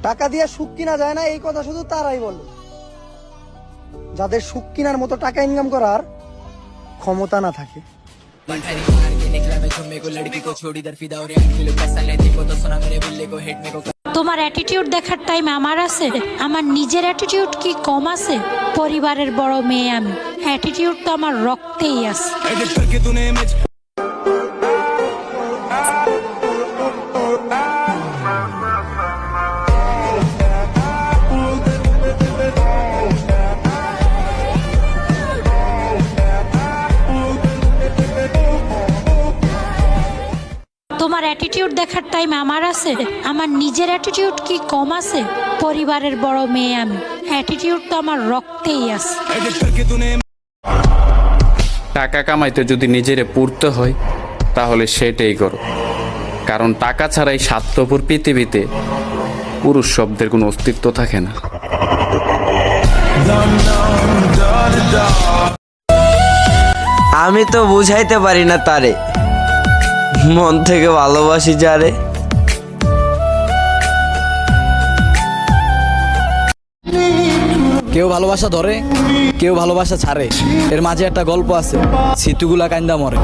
টাকা দিয়ে সুখ কিনা যায় না, এই কথা শুধু তারাই বলে যাদের সুখ কিনার মতো টাকা ইনকাম করার ক্ষমতা না থাকে। তোমার অ্যাটিটিউড দেখার টাইম আমার আছে? আমার নিজের অ্যাটিটিউড কি কম আছে? পরিবারের বড় মেয়ে আমি, অ্যাটিটিউড তো আমার রক্তেই আছে। তোমার অ্যাটিটিউড দেখার টাইম আমার আছে? আমার নিজের অ্যাটিটিউড কি কম আছে? পরিবারের বড় মেয়ে আমি, অ্যাটিটিউড তো আমার রক্তেই আছে। টাকা কামাইতে যদি নিজেরে পুড়তে হয় তাহলে সেটাই করো, কারণ টাকা ছাড়াই স্বার্থপর পৃথিবীতে পুরুষ শব্দের কোনো অস্তিত্ব থাকে না। আমি তো বুঝাইতে পারি না তারে, মন থেকে ভালোবাসি যারে। কেউ ভালোবাসা ধরে, কেউ ভালোবাসা ছাড়ে, এর মাঝে একটা গল্প আছে, স্মৃতিগুলা কান্দা মরে।